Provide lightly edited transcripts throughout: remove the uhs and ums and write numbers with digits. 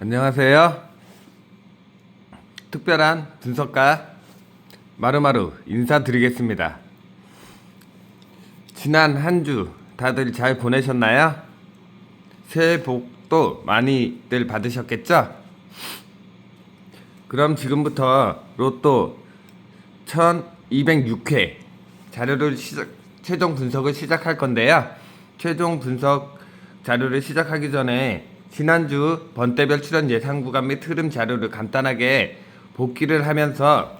안녕하세요. 특별한 분석가 마루마루 인사드리겠습니다. 지난 한 주 다들 잘 보내셨나요? 새해 복도 많이들 받으셨겠죠? 그럼 지금부터 로또 1206회 자료를 최종 분석을 시작할 건데요. 최종 분석 자료를 시작하기 전에 지난주 번대별 출연 예상 구간 및 흐름 자료를 간단하게 복기를 하면서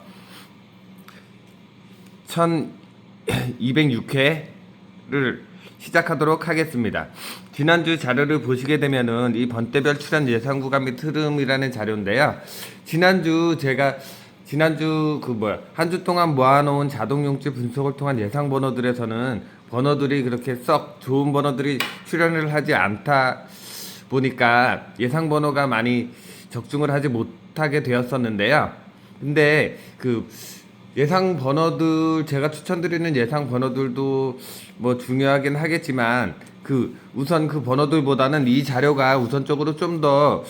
1206회를 시작하도록 하겠습니다. 지난주 자료를 보시게 되면은 이 번대별 출연 예상 구간 및 흐름이라는 자료인데요. 지난주 한 주 동안 모아놓은 자동용지 분석을 통한 예상 번호들에서는 번호들이 그렇게 썩 좋은 번호들이 출연을 하지 않다 보니까 예상 번호가 많이 적중을 하지 못하게 되었었는데요. 근데 예상 번호들, 제가 추천드리는 예상 번호들도 뭐 중요하긴 하겠지만 우선 그 번호들보다는 이 자료가 우선적으로 좀 더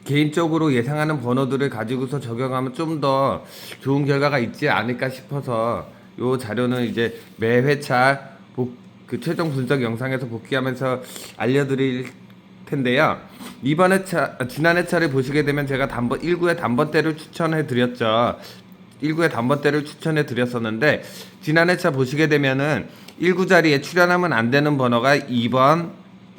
개인적으로 예상하는 번호들을 가지고서 적용하면 좀 더 좋은 결과가 있지 않을까 싶어서 요 자료는 이제 매 회차 최종 분석 영상에서 복귀하면서 알려드릴 텐데요. 지난 회차를 보시게 되면 제가 1구의 단번대를 추천해 드렸죠. 1구의 단번대를 추천해 드렸었는데, 지난 회차 보시게 되면은 1구 자리에 출연하면 안 되는 번호가 2번,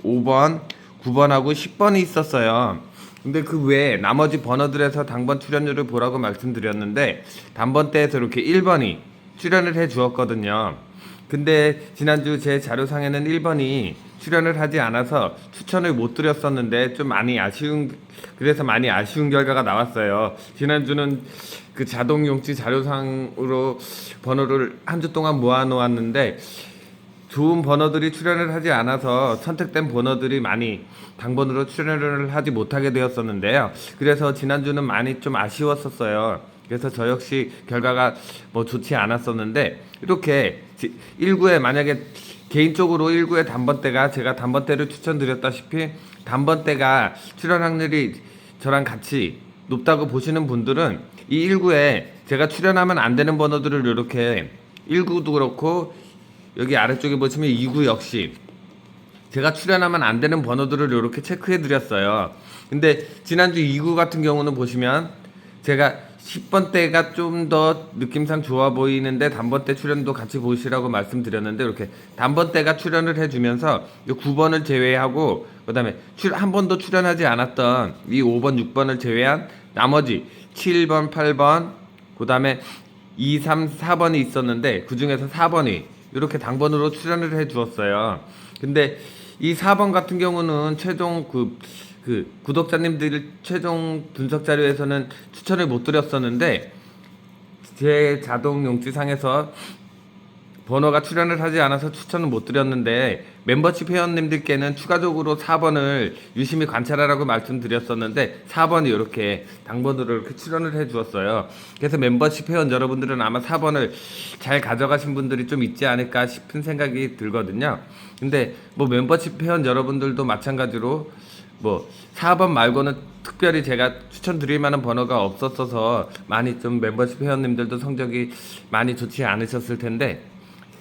5번, 9번하고 10번이 있었어요. 근데 그 외에 나머지 번호들에서 당번 출연율을 보라고 말씀드렸는데, 단번대에서 이렇게 1번이 출연을 해 주었거든요. 근데 지난주 제 자료상에는 1번이 출연을 하지 않아서 추천을 못 드렸었는데 그래서 많이 아쉬운 결과가 나왔어요. 지난주는 그 자동용지 자료상으로 번호를 한 주 동안 모아 놓았는데 좋은 번호들이 출연을 하지 않아서 선택된 번호들이 많이 당번으로 출연을 하지 못하게 되었었는데요. 그래서 지난주는 많이 좀 아쉬웠었어요. 그래서 저 역시 결과가 뭐 좋지 않았었는데, 이렇게 1구에 만약에 개인적으로 1구의 단번대가 제가 단번대를 추천드렸다시피 단번대가 출연 확률이 저랑 같이 높다고 보시는 분들은 이 1구에 제가 출연하면 안 되는 번호들을 이렇게 1구도 그렇고 여기 아래쪽에 보시면 2구 역시 제가 출연하면 안 되는 번호들을 이렇게 체크해 드렸어요. 근데 지난주 2구 같은 경우는 보시면 제가 10번대가 좀 더 느낌상 좋아 보이는데 단번대 출연도 같이 보시라고 말씀드렸는데, 이렇게 단번대가 출연을 해주면서 9번을 제외하고 그다음에 한 번도 출연하지 않았던 이 5번, 6번을 제외한 나머지 7번, 8번, 그다음에 2, 3, 4번이 있었는데 그 중에서 4번이 이렇게 당번으로 출연을 해 주었어요. 근데 이 4번 같은 경우는 최종 구독자님들 최종 분석 자료에서는 추천을 못 드렸었는데, 제 자동 용지상에서 번호가 출연을 하지 않아서 추천을 못 드렸는데, 멤버십 회원님들께는 추가적으로 4번을 유심히 관찰하라고 말씀드렸었는데 4번이 이렇게 당번으로 이렇게 출연을 해 주었어요. 그래서 멤버십 회원 여러분들은 아마 4번을 잘 가져가신 분들이 좀 있지 않을까 싶은 생각이 들거든요. 근데 뭐 멤버십 회원 여러분들도 마찬가지로 뭐 4번 말고는 특별히 제가 추천드릴 만한 번호가 없었어서 많이 좀 멤버십 회원님들도 성적이 많이 좋지 않으셨을 텐데,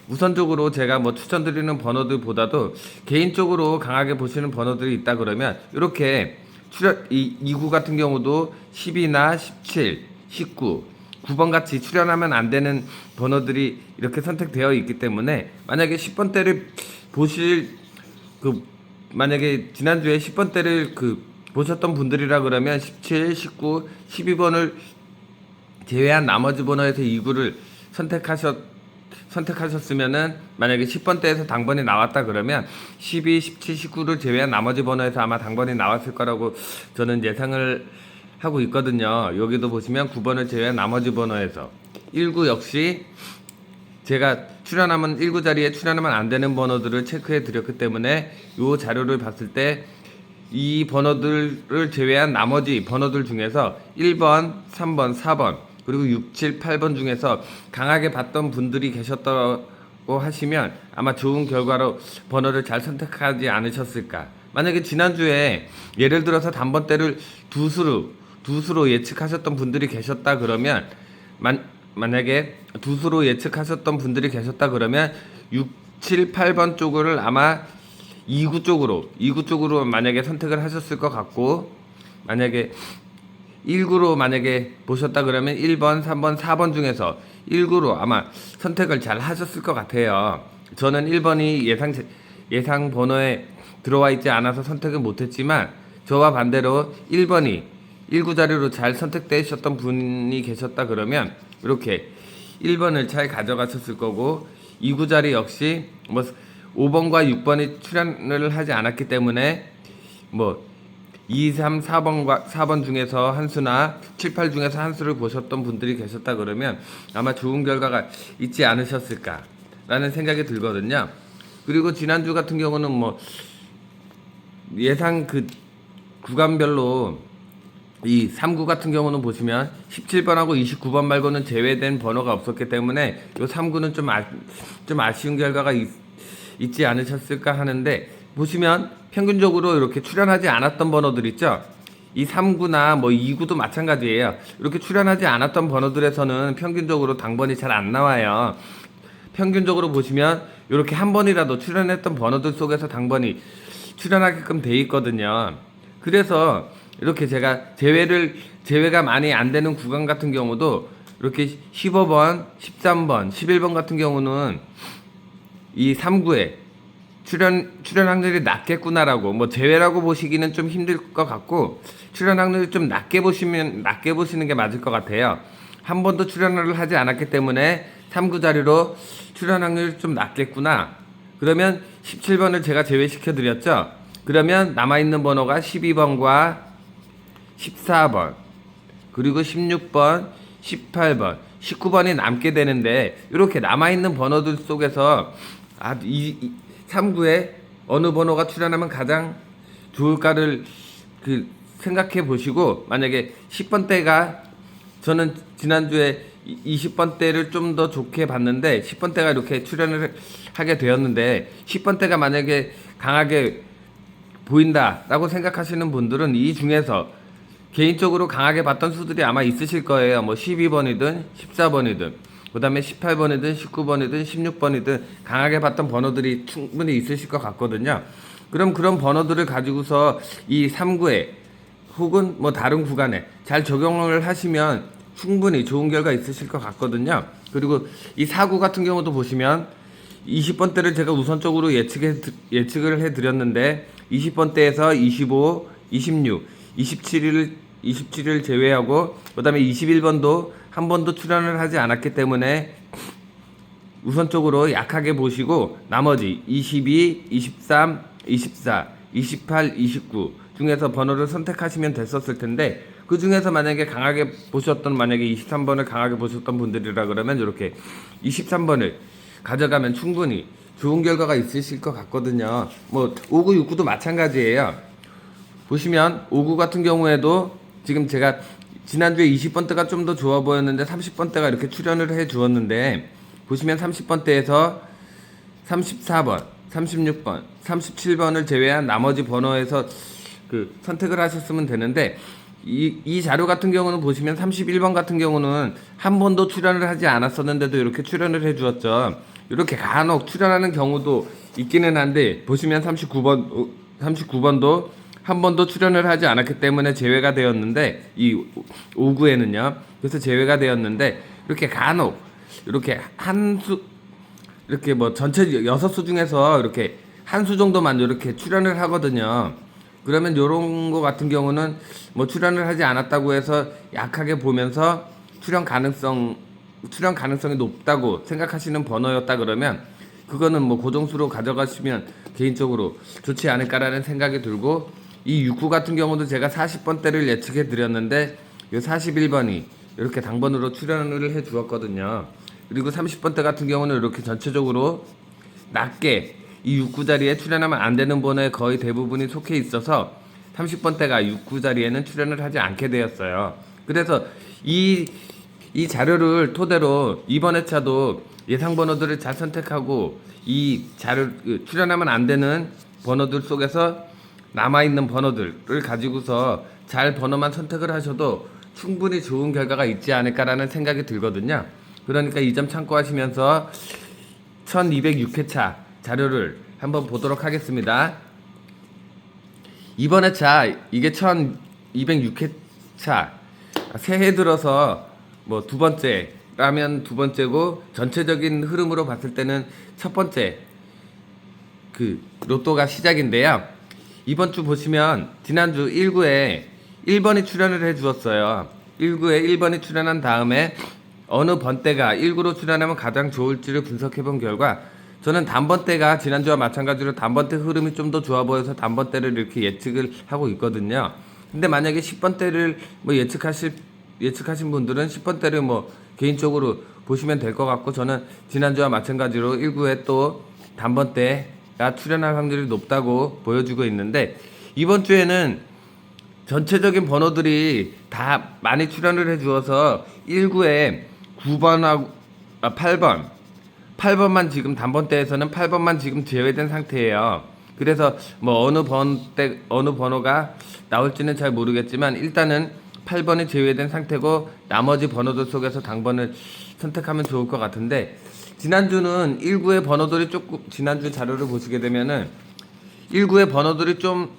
우선적으로 제가 뭐 추천드리는 번호들보다도 개인적으로 강하게 보시는 번호들이 있다 그러면 이렇게 2구 같은 경우도 10이나 17, 19, 9번 같이 출연하면 안 되는 번호들이 이렇게 선택되어 있기 때문에, 만약에 10번대를 만약에 지난주에 10번대를 보셨던 분들이라 그러면 17, 19, 12번을 제외한 나머지 번호에서 2구를 선택하셨으면은, 만약에 10번대에서 당번이 나왔다 그러면 12, 17, 19를 제외한 나머지 번호에서 아마 당번이 나왔을 거라고 저는 예상을 하고 있거든요. 여기도 보시면 9번을 제외한 나머지 번호에서 1구 역시 제가 1구 자리에 출연하면 안 되는 번호들을 체크해 드렸기 때문에 이 자료를 봤을 때 이 번호들을 제외한 나머지 번호들 중에서 1번, 3번, 4번 그리고 6, 7, 8번 중에서 강하게 봤던 분들이 계셨다고 하시면 아마 좋은 결과로 번호를 잘 선택하지 않으셨을까 만약에 지난주에 예를 들어서 단번대를 두수로 예측하셨던 분들이 계셨다 그러면 만약에 두수로 예측하셨던 분들이 계셨다 그러면 6, 7, 8번 쪽을 아마 2구 쪽으로 만약에 선택을 하셨을 것 같고, 만약에 1구로 만약에 보셨다 그러면 1번, 3번, 4번 중에서 1구로 아마 선택을 잘 하셨을 것 같아요. 저는 1번이 예상 번호에 들어와 있지 않아서 선택을 못했지만, 저와 반대로 1번이 1구 자리로 잘 선택되셨던 분이 계셨다 그러면 이렇게 1번을 잘 가져가셨을 거고, 2구 자리 역시 뭐 5번과 6번이 출연을 하지 않았기 때문에 뭐 2, 3, 4번 중에서 한 수나 7, 8 중에서 한 수를 보셨던 분들이 계셨다 그러면 아마 좋은 결과가 있지 않으셨을까라는 생각이 들거든요. 그리고 지난주 같은 경우는 뭐 예상 그 구간별로 이 3구 같은 경우는 보시면 17번하고 29번 말고는 제외된 번호가 없었기 때문에 이 3구는 좀 아쉬운 결과가 있지 않으셨을까 하는데, 보시면 평균적으로 이렇게 출연하지 않았던 번호들 있죠. 이 3구나 뭐 2구도 마찬가지예요. 이렇게 출연하지 않았던 번호들에서는 평균적으로 당번이 잘 안 나와요. 평균적으로 보시면 이렇게 한 번이라도 출연했던 번호들 속에서 당번이 출연하게끔 돼 있거든요. 그래서 이렇게 제가 제외가 많이 안 되는 구간 같은 경우도 이렇게 15번, 13번, 11번 같은 경우는 이 3구에 출연 확률이 낮겠구나라고, 뭐 제외라고 보시기는 좀 힘들 것 같고, 출연 확률이 좀 낮게 보시는 게 맞을 것 같아요. 한 번도 출연을 하지 않았기 때문에 3구 자리로 출연 확률이 좀 낮겠구나. 그러면 17번을 제가 제외시켜 드렸죠. 그러면 남아있는 번호가 12번과 14번, 그리고 16번, 18번, 19번이 남게 되는데, 이렇게 남아있는 번호들 속에서 이 3구에 어느 번호가 출연하면 가장 좋을까를 생각해 보시고, 만약에 10번대가, 저는 지난주에 20번대를 좀 더 좋게 봤는데 10번대가 이렇게 출연을 하게 되었는데, 10번대가 만약에 강하게 보인다라고 생각하시는 분들은 이 중에서 개인적으로 강하게 봤던 수들이 아마 있으실 거예요. 뭐 12번이든 14번이든 그 다음에 18번이든 19번이든 16번이든 강하게 봤던 번호들이 충분히 있으실 것 같거든요. 그럼 그런 번호들을 가지고서 이 3구에 혹은 뭐 다른 구간에 잘 적용을 하시면 충분히 좋은 결과 있으실 것 같거든요. 그리고 이 4구 같은 경우도 보시면 20번대를 제가 우선적으로 예측을 해드렸는데, 20번대에서 25, 26, 27을 제외하고 그 다음에 21번도 한 번도 출연을 하지 않았기 때문에 우선적으로 약하게 보시고, 나머지 22, 23, 24, 28, 29 중에서 번호를 선택하시면 됐었을 텐데, 그 중에서 만약에 강하게 보셨던, 만약에 23번을 강하게 보셨던 분들이라 그러면 이렇게 23번을 가져가면 충분히 좋은 결과가 있으실 것 같거든요. 뭐 5구, 6구도 마찬가지예요. 보시면 5구 같은 경우에도 지금 제가 지난주에 20번대가 좀 더 좋아 보였는데 30번대가 이렇게 출연을 해 주었는데, 보시면 30번대에서 34번, 36번, 37번을 제외한 나머지 번호에서 선택을 하셨으면 되는데, 이 자료 같은 경우는 보시면 31번 같은 경우는 한 번도 출연을 하지 않았었는데도 이렇게 출연을 해 주었죠. 이렇게 간혹 출연하는 경우도 있기는 한데, 보시면 39번도 한 번도 출연을 하지 않았기 때문에 제외가 되었는데, 이 5구에는요. 그래서 제외가 되었는데, 이렇게 간혹 이렇게 이렇게 뭐 전체 6수 중에서 이렇게 한 수 정도만 이렇게 출연을 하거든요. 그러면 요런 거 같은 경우는 뭐 출연을 하지 않았다고 해서 약하게 보면서 출연 가능성이 높다고 생각하시는 번호였다 그러면 그거는 뭐 고정수로 가져가시면 개인적으로 좋지 않을까라는 생각이 들고, 이 6구 같은 경우도 제가 40번대를 예측해 드렸는데 요 41번이 이렇게 당번으로 출연을 해 주었거든요. 그리고 30번대 같은 경우는 이렇게 전체적으로 낮게 이 6구 자리에 출연하면 안 되는 번호에 거의 대부분이 속해 있어서 30번대가 6구 자리에는 출연을 하지 않게 되었어요. 그래서 이 자료를 토대로 이번 회차도 예상 번호들을 잘 선택하고 이 출연하면 안 되는 번호들 속에서 남아있는 번호들을 가지고서 잘 번호만 선택을 하셔도 충분히 좋은 결과가 있지 않을까라는 생각이 들거든요. 그러니까 이 점 참고하시면서 1206회차 자료를 한번 보도록 하겠습니다. 이번 회차 이게 1206회차 새해 들어서 뭐 두 번째라면 두 번째고 전체적인 흐름으로 봤을 때는 첫 번째 그 로또가 시작인데요. 이번 주 보시면 지난주 1구에 1번이 출연을 해 주었어요. 1구에 1번이 출연한 다음에 어느 번대가 1구로 출연하면 가장 좋을지를 분석해 본 결과 저는 단번대가 지난주와 마찬가지로 단번대 흐름이 좀 더 좋아 보여서 단번대를 이렇게 예측을 하고 있거든요. 근데 만약에 10번대를 뭐 예측하신 분들은 10번대를 뭐 개인적으로 보시면 될 것 같고, 저는 지난주와 마찬가지로 1구에 또 단번대가 출연할 확률이 높다고 보여주고 있는데, 이번 주에는 전체적인 번호들이 다 많이 출연을 해 주어서 1구에 9번하고 8번만 지금 단번대에서는 8번만 지금 제외된 상태예요. 그래서 뭐 어느 번호가 나올지는 잘 모르겠지만 일단은 8번이 제외된 상태고 나머지 번호들 속에서 당번을 선택하면 좋을 것 같은데, 지난주는 1구의 번호들이 조금, 지난주 자료를 보시게 되면은 1구의 번호들이 좀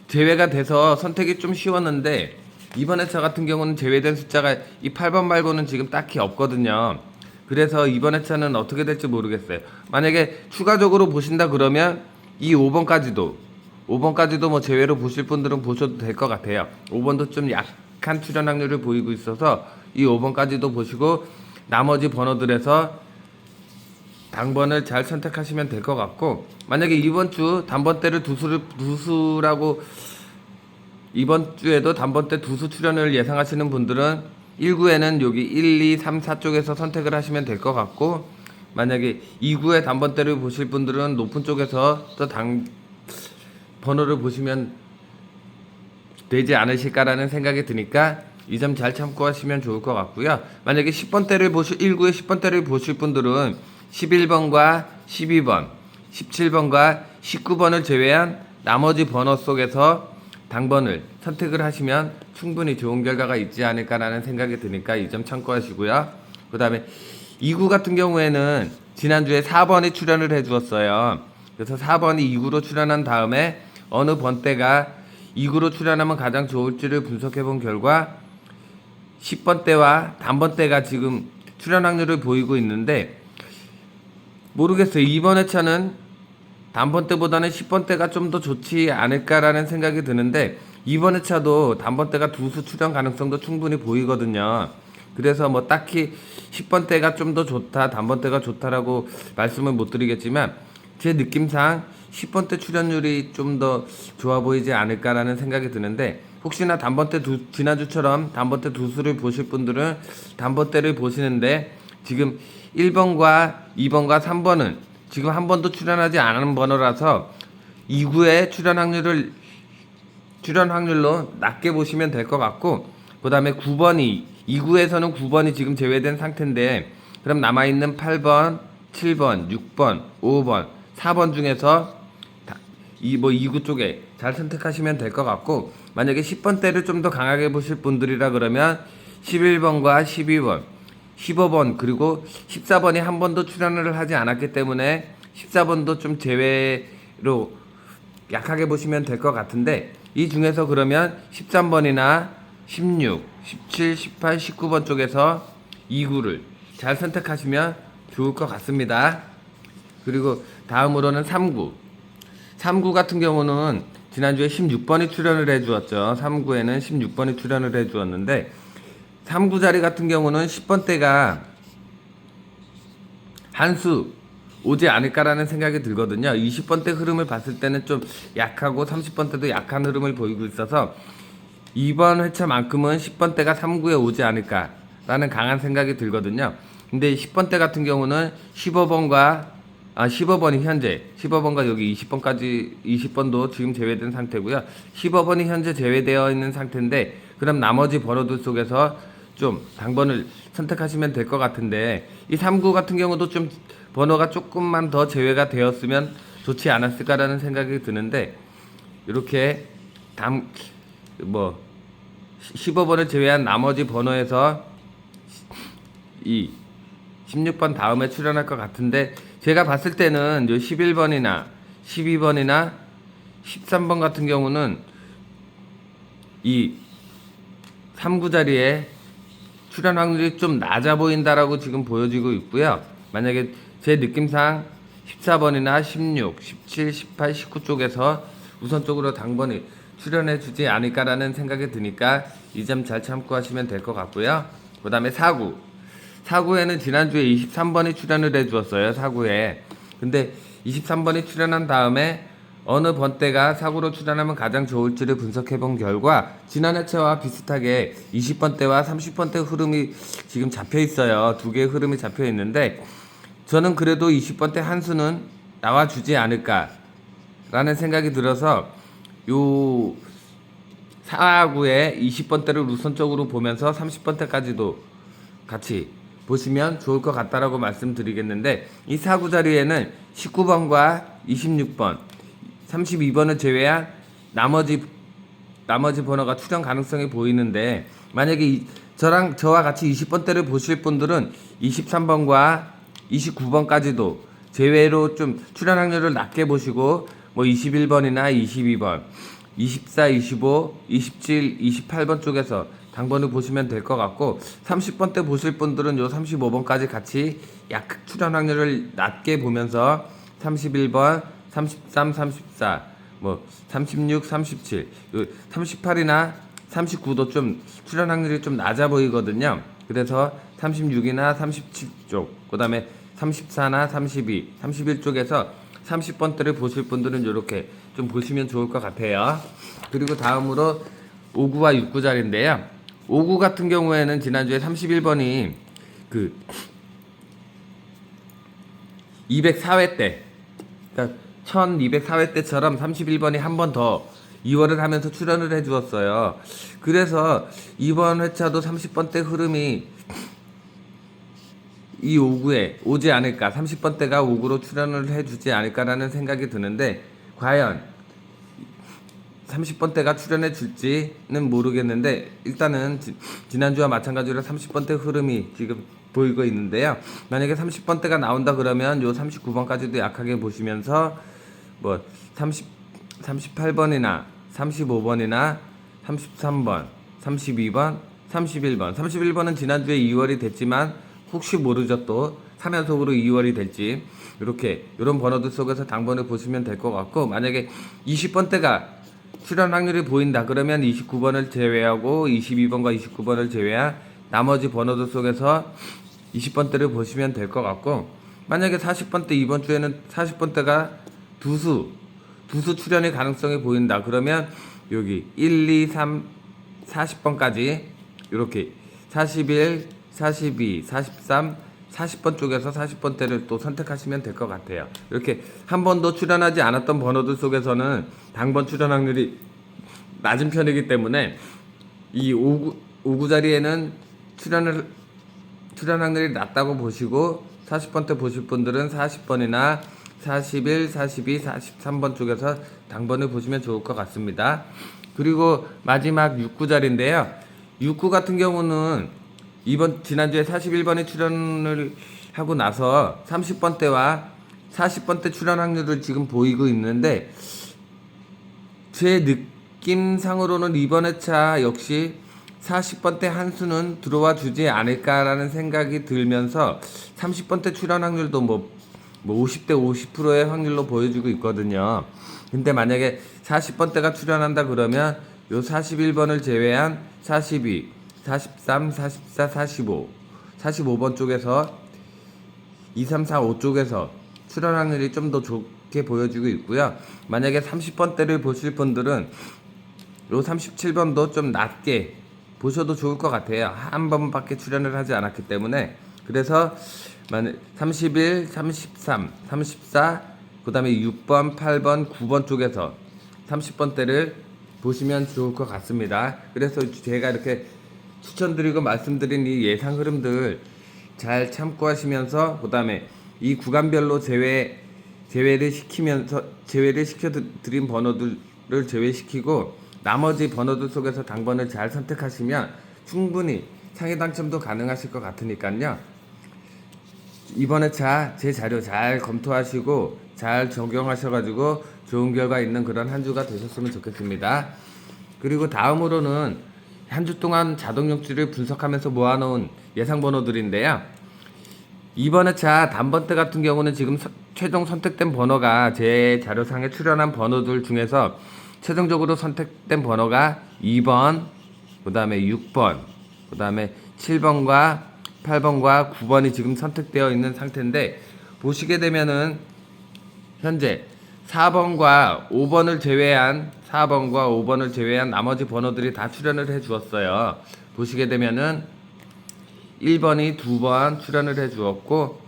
제외가 돼서 선택이 좀 쉬웠는데, 이번 회차 같은 경우는 제외된 숫자가 이 8번 말고는 지금 딱히 없거든요. 그래서 이번 회차는 어떻게 될지 모르겠어요. 만약에 추가적으로 보신다 그러면 이 5번까지도 뭐 제외로 보실 분들은 보셔도 될 것 같아요. 5번도 좀 약한 출연 확률을 보이고 있어서 이 5번까지도 보시고 나머지 번호들에서 당번을 잘 선택하시면 될 것 같고, 만약에 이번 주 단번대를 두수라고 이번 주에도 단번대 두수 출연을 예상하시는 분들은 1구에는 여기 1, 2, 3, 4 쪽에서 선택을 하시면 될 것 같고, 만약에 2구의 단번대를 보실 분들은 높은 쪽에서 또 번호를 보시면 되지 않으실까라는 생각이 드니까 이 점 잘 참고하시면 좋을 것 같고요. 만약에 1구의 10번대를 보실 분들은 11번과 12번, 17번과 19번을 제외한 나머지 번호 속에서 당번을 선택을 하시면 충분히 좋은 결과가 있지 않을까라는 생각이 드니까 이 점 참고하시고요. 그 다음에 2구 같은 경우에는 지난주에 4번이 출연을 해 주었어요. 그래서 4번이 2구로 출연한 다음에 어느 번대가 2구로 출연하면 가장 좋을지를 분석해 본 결과 10번대와 단번대가 지금 출연 확률을 보이고 있는데, 모르겠어요. 이번 회차는 단번대보다는 10번대가 좀 더 좋지 않을까라는 생각이 드는데, 이번 회차도 단번대가 두수 출연 가능성도 충분히 보이거든요. 그래서 뭐 딱히 10번대가 좀 더 좋다, 단번대가 좋다라고 말씀을 못 드리겠지만 제 느낌상 10번대 출연율이 좀 더 좋아 보이지 않을까라는 생각이 드는데, 혹시나 지난주처럼 단번대 두수를 보실 분들은 단번대를 보시는데, 지금 1번과 2번과 3번은 지금 한 번도 출연하지 않은 번호라서 2구의 출연 확률로 낮게 보시면 될 것 같고, 그 다음에 2구에서는 9번이 지금 제외된 상태인데, 그럼 남아있는 8번, 7번, 6번, 5번, 4번 중에서 2구 쪽에 잘 선택하시면 될 것 같고, 만약에 10번대를 좀 더 강하게 보실 분들이라 그러면 11번과 12번, 15번 그리고 14번이 한 번도 출연을 하지 않았기 때문에 14번도 좀 제외로 약하게 보시면 될 것 같은데, 이 중에서 그러면 13번이나 16, 17, 18, 19번 쪽에서 2구를 잘 선택하시면 좋을 것 같습니다. 그리고 다음으로는 3구 같은 경우는 지난주에 16번이 출연을 해 주었죠. 3구에는 16번이 출연을 해 주었는데, 3구 자리 같은 경우는 10번대가 한 수 오지 않을까라는 생각이 들거든요. 20번대 흐름을 봤을 때는 좀 약하고 30번대도 약한 흐름을 보이고 있어서 이번 회차만큼은 10번대가 3구에 오지 않을까라는 강한 생각이 들거든요. 근데 10번대 같은 경우는 15번이 현재 15번과 여기 20번도 지금 제외된 상태고요. 15번이 현재 제외되어 있는 상태인데, 그럼 나머지 번호들 속에서 좀 당번을 선택하시면 될 것 같은데, 이 3구 같은 경우도 좀 번호가 조금만 더 제외가 되었으면 좋지 않았을까라는 생각이 드는데, 이렇게 뭐 15번을 제외한 나머지 번호에서 이 16번 다음에 출연할 것 같은데, 제가 봤을 때는 요 11번이나 12번이나 13번 같은 경우는 이 3구 자리에 출연 확률이 좀 낮아 보인다라고 지금 보여지고 있고요. 만약에 제 느낌상 14번이나 16, 17, 18, 19 쪽에서 우선적으로 당번이 출연해 주지 않을까라는 생각이 드니까 이 점 잘 참고하시면 될 것 같고요. 그 다음에 4구. 4구에는 지난주에 23번이 출연을 해 주었어요. 4구에. 근데 23번이 출연한 다음에 어느 번대가 4구로 출연하면 가장 좋을지를 분석해 본 결과 지난 해체와 비슷하게 20번대와 30번대 흐름이 지금 잡혀 있어요. 두 개의 흐름이 잡혀 있는데, 저는 그래도 20번대 한 수는 나와주지 않을까라는 생각이 들어서 요 4구에 20번대를 우선적으로 보면서 30번대까지도 같이 보시면 좋을 것 같다라고 말씀드리겠는데, 이 4구 자리에는 19번과 26번, 32번을 제외한 나머지 번호가 출연 가능성이 보이는데, 만약에 저와 같이 20번대를 보실 분들은 23번과 29번까지도 제외로 좀 출연 확률을 낮게 보시고, 뭐 21번이나 22번, 24, 25, 27, 28번 쪽에서 당번을 보시면 될 것 같고, 30번대 보실 분들은 요 35번까지 같이 약 출연 확률을 낮게 보면서 31번, 33, 34, 뭐 36, 37, 38이나 39도 좀 출연 확률이 좀 낮아 보이거든요. 그래서 36이나 37쪽, 그 다음에 34나 32, 31 쪽에서 30번대를 보실 분들은 이렇게 좀 보시면 좋을 것 같아요. 그리고 다음으로 5구와 6구 자리인데요. 5구 같은 경우에는 지난주에 31번이 그 204회 때, 그러니까 1204회 때처럼 31번이 한 번 더 2월을 하면서 출연을 해 주었어요. 그래서 이번 회차도 30번대 흐름이 이 5구에 오지 않을까, 30번대가 5구로 출연을 해 주지 않을까라는 생각이 드는데, 과연 30번대가 출연해 줄지는 모르겠는데, 일단은 지난주와 마찬가지로 30번대 흐름이 지금 보이고 있는데요. 만약에 30번대가 나온다 그러면 요 39번까지도 약하게 보시면서 뭐 38번이나 35번이나 33번, 32번, 31번. 31번은 지난주에 2월이 됐지만 혹시 모르죠, 또 3연속으로 2월이 될지, 이런 번호들 속에서 당번을 보시면 될 것 같고, 만약에 20번대가 출연 확률이 보인다 그러면 29번을 제외하고 22번과 29번을 제외한 나머지 번호들 속에서 20번대를 보시면 될 것 같고, 만약에 40번대, 이번 주에는 40번대가 두수 출연의 가능성이 보인다 그러면 여기 1, 2, 3, 40번까지 이렇게 41, 42, 43, 40번 쪽에서 40번대를 또 선택하시면 될 것 같아요. 이렇게 한 번도 출연하지 않았던 번호들 속에서는 당번 출연 확률이 낮은 편이기 때문에 이 5구 자리에는 출연 확률이 낮다고 보시고, 40번대 보실 분들은 40번이나 41, 42, 43번 쪽에서 당번을 보시면 좋을 것 같습니다. 그리고 마지막 6구 자리인데요. 6구 같은 경우는 지난주에 41번이 출연을 하고 나서 30번대와 40번대 출연 확률을 지금 보이고 있는데, 제 느낌상으로는 이번 회차 역시 40번대 한 수는 들어와 주지 않을까라는 생각이 들면서 30번대 출연 확률도 뭐 50대 50%의 확률로 보여주고 있거든요. 근데 만약에 40번대가 출연한다 그러면 요 41번을 제외한 42, 43, 44, 45, 45번 쪽에서 2, 3, 4, 5 쪽에서 출연 확률이 좀 더 좋게 보여지고 있고요. 만약에 30번대를 보실 분들은 요 37번도 좀 낮게 보셔도 좋을 것 같아요. 한 번밖에 출연을 하지 않았기 때문에. 그래서 31, 33, 34, 그 다음에 6번, 8번, 9번 쪽에서 30번대를 보시면 좋을 것 같습니다. 그래서 제가 이렇게 추천드리고 말씀드린 이 예상 흐름들 잘 참고하시면서, 그 다음에 이 구간별로 제외 제외를 시켜 드린 번호들을 제외시키고 나머지 번호들 속에서 당번을 잘 선택하시면 충분히 상위 당첨도 가능하실 것 같으니까요. 이번 회차 제 자료 잘 검토하시고 잘 적용하셔가지고 좋은 결과 있는 그런 한 주가 되셨으면 좋겠습니다. 그리고 다음으로는 한 주 동안 자동용지를 분석하면서 모아놓은 예상 번호들인데요. 이번 회차 단번대 같은 경우는 지금 최종 선택된 번호가 제 자료상에 출연한 번호들 중에서 최종적으로 선택된 번호가 2번, 그 다음에 6번, 그 다음에 7번과 8번과 9번이 지금 선택되어 있는 상태인데, 보시게 되면은 현재 4번과 5번을 제외한 나머지 번호들이 다 출연을 해 주었어요. 보시게 되면은 1번이 2번 출연을 해 주었고,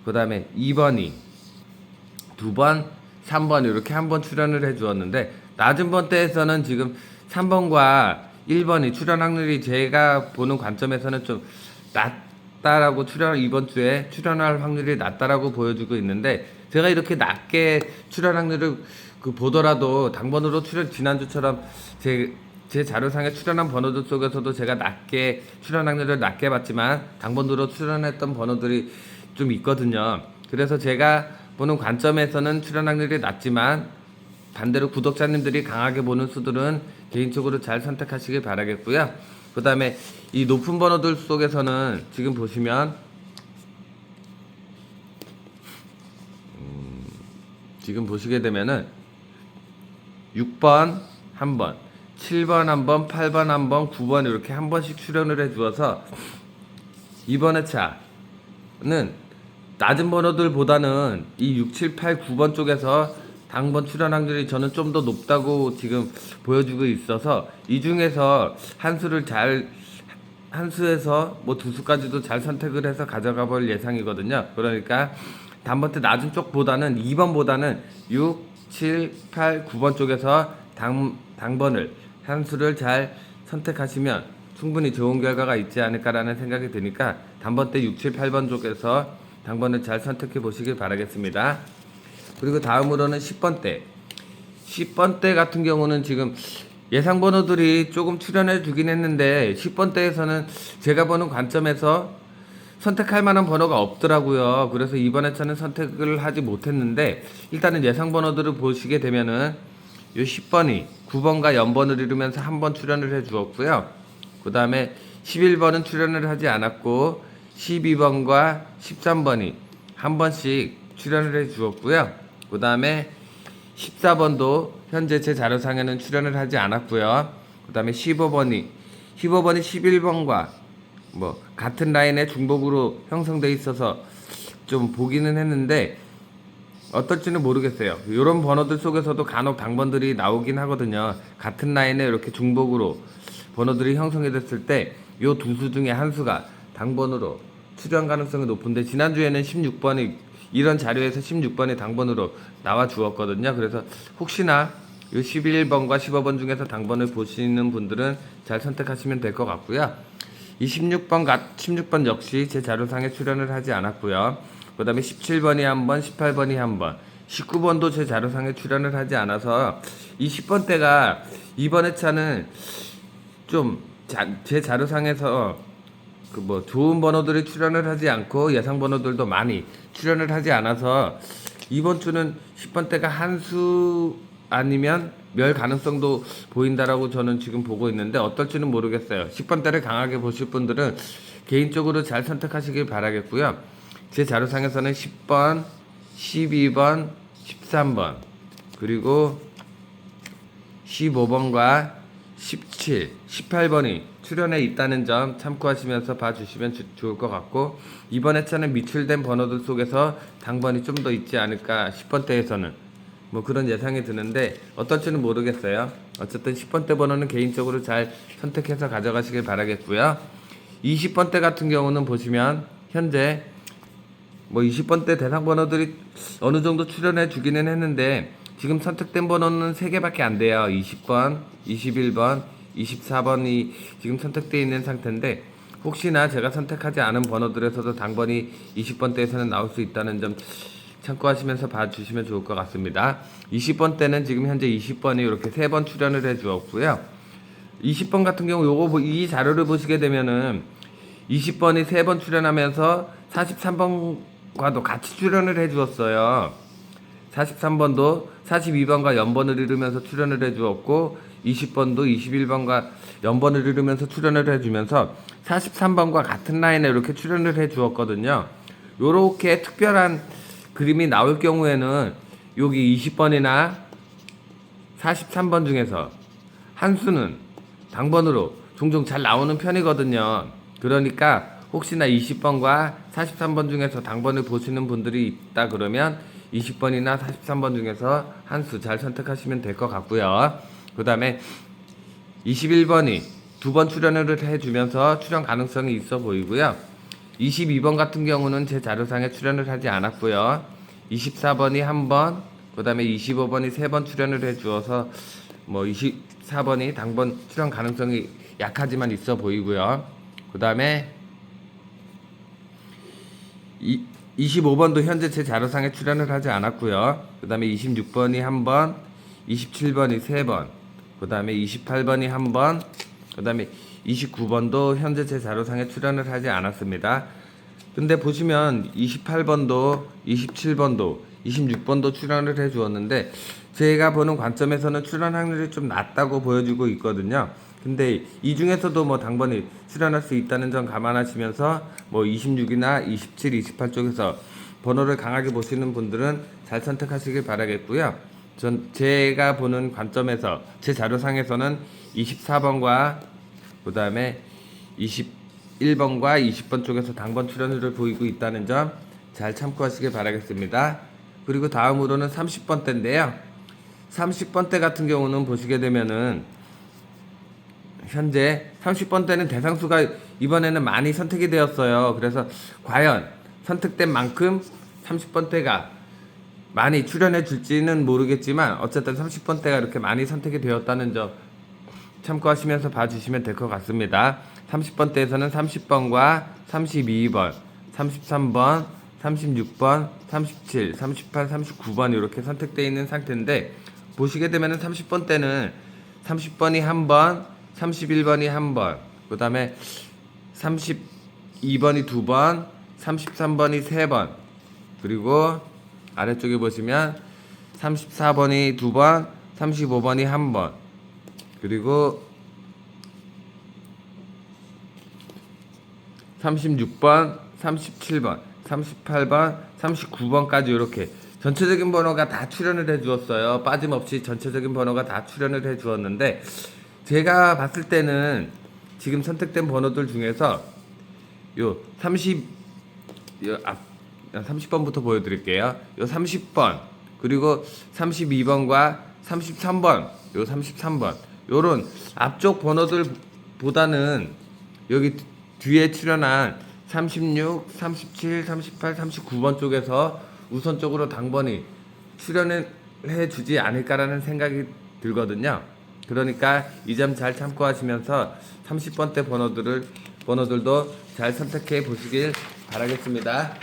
그 다음에 2번이 2번, 3번 이렇게 한 번 출연을 해 주었는데, 낮은 번대에서는 지금 3번과 1번이 출연 확률이 제가 보는 관점에서는 좀 낮다라고 이번 주에 출연할 확률이 낮다라고 보여주고 있는데, 제가 이렇게 낮게 출연 확률을 보더라도 당번으로 지난주처럼 제 자료상에 출연한 번호들 속에서도 제가 낮게 출연 확률을 낮게 봤지만 당번으로 출연했던 번호들이 좀 있거든요. 그래서 제가 보는 관점에서는 출연 확률이 낮지만 반대로 구독자님들이 강하게 보는 수들은 개인적으로 잘 선택하시길 바라겠고요. 그 다음에 이 높은 번호들 속에서는 지금 보시면 지금 보시게 되면은 6번 한 번, 7번 한 번, 8번 한 번, 9번 이렇게 한 번씩 출연을 해 주어서 이번 회차는 낮은 번호들보다는 이 6, 7, 8, 9번 쪽에서 당번 출연 확률이 저는 좀 더 높다고 지금 보여주고 있어서 이 중에서 한 수에서 뭐 두 수까지도 잘 선택을 해서 가져가 볼 예상이거든요. 그러니까 단번대 낮은 쪽보다는 2번보다는 6, 7, 8, 9번 쪽에서 당번을 한 수를 잘 선택하시면 충분히 좋은 결과가 있지 않을까라는 생각이 드니까 단번대 6, 7, 8번 쪽에서 당번을 잘 선택해 보시길 바라겠습니다. 그리고 다음으로는 10번대. 10번대 같은 경우는 지금 예상 번호들이 조금 출연해 주긴 했는데 10번대에서는 제가 보는 관점에서 선택할 만한 번호가 없더라고요. 그래서 이번 회차는 선택을 하지 못했는데 일단은 예상 번호들을 보시게 되면은 요 10번이 9번과 0번을 이루면서 한 번 출연을 해 주었고요. 그 다음에 11번은 출연을 하지 않았고 12번과 13번이 한 번씩 출연을 해 주었고요. 그 다음에 14번도 현재 제 자료상에는 출연을 하지 않았고요. 그 다음에 15번이 11번과 뭐 같은 라인의 중복으로 형성돼 있어서 좀 보기는 했는데 어떨지는 모르겠어요. 이런 번호들 속에서도 간혹 당번들이 나오긴 하거든요. 같은 라인에 이렇게 중복으로 번호들이 형성이 됐을 때 이 두 수 중에 한 수가 당번으로 출연 가능성이 높은데 지난주에는 16번이 이런 자료에서 16번이 당번으로 나와 주었거든요. 그래서 혹시나 이 11번과 15번 중에서 당번을 보시는 분들은 잘 선택하시면 될 것 같고요. 이 16번 역시 제 자료상에 출연을 하지 않았고요. 그 다음에 17번이 한 번, 18번이 한 번, 19번도 제 자료상에 출연을 하지 않아서 이 10번대가 이번 회차는 좀 제 자료상에서 좋은 번호들이 출연을 하지 않고 예상 번호들도 많이 출연을 하지 않아서 이번 주는 10번대가 한 수 아니면 멸 가능성도 보인다라고 저는 지금 보고 있는데 어떨지는 모르겠어요. 10번대를 강하게 보실 분들은 개인적으로 잘 선택하시길 바라겠고요. 제 자료상에서는 10번, 12번, 13번 그리고 15번과 17, 18번이 출연해 있다는 점 참고하시면서 봐주시면 좋을 것 같고 이번 회차는 미출된 번호들 속에서 당번이 좀 더 있지 않을까 10번대에서는 뭐 그런 예상이 드는데 어떨지는 모르겠어요. 어쨌든 10번대 번호는 개인적으로 잘 선택해서 가져가시길 바라겠고요. 20번대 같은 경우는 보시면 현재 20번대 대상 번호들이 어느 정도 출연해 주기는 했는데 지금 선택된 번호는 3개밖에 안 돼요. 20번, 21번, 24번이 지금 선택되어 있는 상태인데 혹시나 제가 선택하지 않은 번호들에서도 당번이 20번대에서는 나올 수 있다는 점 참고하시면서 봐주시면 좋을 것 같습니다. 20번 때는 지금 현재 20번이 이렇게 3번 출연을 해 주었고요. 20번 같은 경우 요거 이 자료를 보시게 되면은 20번이 3번 출연하면서 43번과도 같이 출연을 해 주었어요. 43번도 42번과 연번을 이루면서 출연을 해 주었고 20번도 21번과 연번을 이루면서 출연을 해 주면서 43번과 같은 라인에 이렇게 출연을 해 주었거든요. 요렇게 특별한 그림이 나올 경우에는 여기 20번이나 43번 중에서 한 수는 당번으로 종종 잘 나오는 편이거든요. 그러니까 혹시나 20번과 43번 중에서 당번을 보시는 분들이 있다 그러면 20번이나 43번 중에서 한 수 잘 선택하시면 될 것 같고요. 그 다음에 21번이 2번 출연을 해주면서 출연 가능성이 있어 보이고요. 22번 같은 경우는 제 자료상에 출연을 하지 않았고요. 24번이 1번, 그 다음에 25번이 3번 출연을 해주어서 뭐 24번이 당번 출연 가능성이 약하지만 있어 보이고요. 그 다음에 25번도 현재 제 자료상에 출연을 하지 않았고요. 그 다음에 26번이 1번, 27번이 3번, 그 다음에 28번이 1번, 그 다음에 29번도 현재 제 자료상에 출연을 하지 않았습니다. 근데 보시면 28번도, 27번도, 26번도 출연을 해 주었는데 제가 보는 관점에서는 출연 확률이 좀 낮다고 보여지고 있거든요. 근데 이 중에서도 뭐 당번이 출연할 수 있다는 점 감안하시면서 뭐 26이나 27, 28 쪽에서 번호를 강하게 보시는 분들은 잘 선택하시길 바라겠고요. 제가 보는 관점에서 제 자료상에서는 24번과 그 다음에 21번과 20번 쪽에서 당번 출연율을 보이고 있다는 점 잘 참고하시길 바라겠습니다. 그리고 다음으로는 30번대인데요. 30번대 같은 경우는 보시게 되면은 현재 30번대는 대상수가 이번에는 많이 선택이 되었어요. 그래서 과연 선택된 만큼 30번대가 많이 출연해 줄지는 모르겠지만 어쨌든 30번대가 이렇게 많이 선택이 되었다는 점 참고하시면서 봐주시면 될 것 같습니다. 30번대에서는 30번과 32번, 33번, 36번, 37, 38, 39번 이렇게 선택되어 있는 상태인데 보시게 되면 30번대는 30번이 1번, 31번이 1번, 그 다음에 32번이 2번, 33번이 3번, 그리고 아래쪽에 보시면 34번이 2번, 35번이 1번, 그리고 36번, 37번, 38번, 39번까지 이렇게 전체적인 번호가 다 출연을 해 주었어요. 빠짐없이 전체적인 번호가 다 출연을 해 주었는데 제가 봤을 때는 지금 선택된 번호들 중에서 요 30번부터 보여드릴게요. 요 30번 그리고 32번과 33번 요 33번 요런 앞쪽 번호들보다는 여기 뒤에 출연한 36, 37, 38, 39번 쪽에서 우선적으로 당번이 출연을 해주지 않을까라는 생각이 들거든요. 그러니까 이 점 잘 참고하시면서 30번대 번호들도 잘 선택해 보시길 바라겠습니다.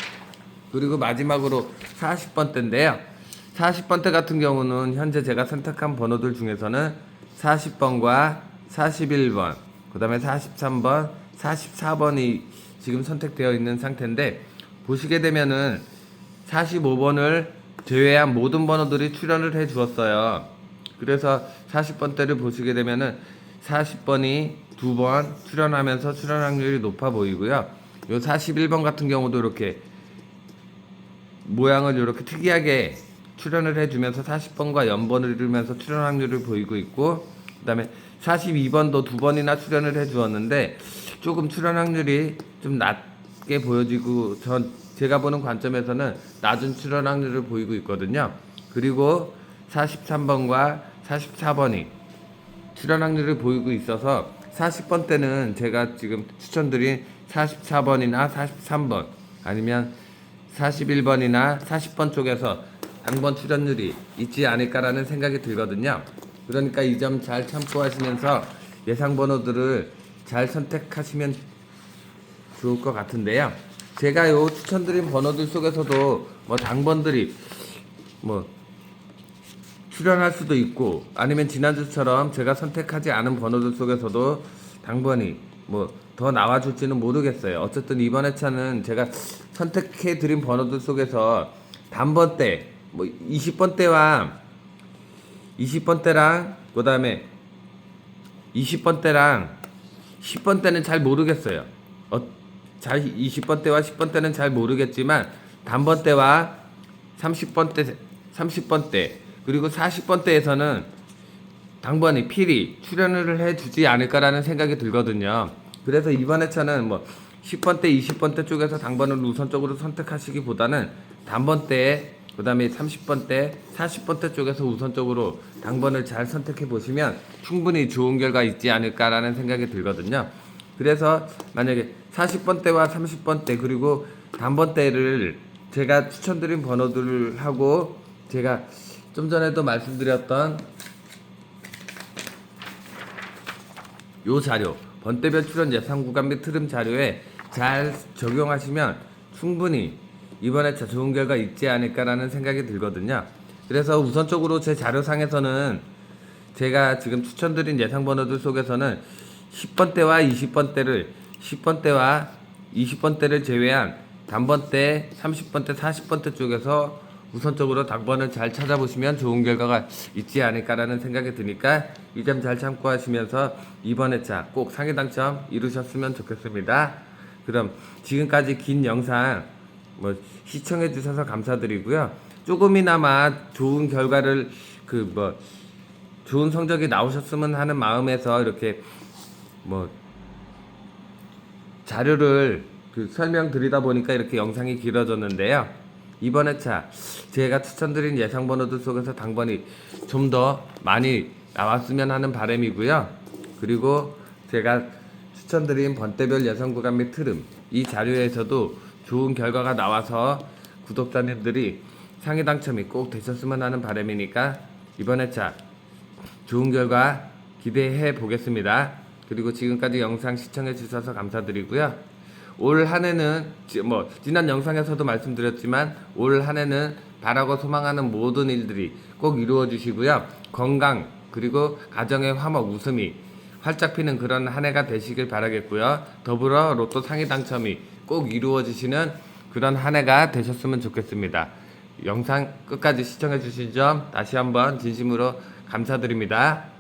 그리고 마지막으로 40번대인데요. 40번대 같은 경우는 현재 제가 선택한 번호들 중에서는 40번과 41번, 그 다음에 43번, 44번이 지금 선택되어 있는 상태인데 보시게 되면은 45번을 제외한 모든 번호들이 출연을 해 주었어요. 그래서 40번대를 보시게 되면은 40번이 2번 출연하면서 출연 확률이 높아 보이고요. 요 41번 같은 경우도 이렇게 모양을 이렇게 특이하게 출연을 해주면서 40번과 연번을 이루면서 출연 확률을 보이고 있고 그 다음에 42번도 2번이나 출연을 해 주었는데 조금 출연 확률이 좀 낮게 보여지고 제가 보는 관점에서는 낮은 출연 확률을 보이고 있거든요. 그리고 43번과 44번이 출연 확률을 보이고 있어서 40번 때는 제가 지금 추천드린 44번이나 43번 아니면 41번이나 40번 쪽에서 당번 출연율이 있지 않을까라는 생각이 들거든요. 그러니까 이 점 잘 참고하시면서 예상 번호들을 잘 선택하시면 좋을 것 같은데요. 제가 요 추천드린 번호들 속에서도 뭐 당번들이 뭐 출연할 수도 있고 아니면 지난주처럼 제가 선택하지 않은 번호들 속에서도 당번이 뭐 더 나와줄지는 모르겠어요. 어쨌든 이번 회차는 제가 선택해 드린 번호들 속에서 단번대 뭐 20번대랑 그다음에 20번대랑 10번대는 잘 모르겠어요. 20번대와 10번대는 잘 모르겠지만 단번대와 30번대 그리고 40번대에서는 당번이 필히 출연을 해주지 않을까라는 생각이 들거든요. 그래서 이번 회차는 뭐 10번대, 20번대 쪽에서 당번을 우선적으로 선택하시기보다는 단번대, 그 다음에 30번대, 40번대 쪽에서 우선적으로 당번을 잘 선택해 보시면 충분히 좋은 결과 있지 않을까라는 생각이 들거든요. 그래서 만약에 40번대와 30번대 그리고 단번대를 제가 추천드린 번호들하고 제가 좀 전에도 말씀드렸던 요 자료 번대별 출연 예상 구간 및 흐름 자료에 잘 적용하시면 충분히 이번 회차 좋은 결과 있지 않을까라는 생각이 들거든요. 그래서 우선적으로 제 자료상에서는 제가 지금 추천드린 예상 번호들 속에서는 10번대와 20번대를 제외한 단번대, 30번대, 40번대 쪽에서 우선적으로 당번을 잘 찾아보시면 좋은 결과가 있지 않을까라는 생각이 드니까 이 점 잘 참고하시면서 이번 회차 꼭 상위 당첨 이루셨으면 좋겠습니다. 그럼 지금까지 긴 영상 시청해 주셔서 감사드리고요. 조금이나마 좋은 결과를 좋은 성적이 나오셨으면 하는 마음에서 이렇게 자료를 설명드리다 보니까 이렇게 영상이 길어졌는데요. 이번 회차 제가 추천드린 예상 번호들 속에서 당번이 좀 더 많이 나왔으면 하는 바람이고요. 그리고 제가 추천드린 번대별 예상 구간 및 흐름 이 자료에서도 좋은 결과가 나와서 구독자님들이 상위 당첨이 꼭 되셨으면 하는 바람이니까 이번 회차 좋은 결과 기대해 보겠습니다. 그리고 지금까지 영상 시청해 주셔서 감사드리고요. 올 한해는 지난 영상에서도 말씀드렸지만 올 한해는 바라고 소망하는 모든 일들이 꼭 이루어 주시고요. 건강 그리고 가정의 화목 웃음이 활짝 피는 그런 한 해가 되시길 바라겠고요. 더불어 로또 상위 당첨이 꼭 이루어지시는 그런 한 해가 되셨으면 좋겠습니다. 영상 끝까지 시청해 주신 점 다시 한번 진심으로 감사드립니다.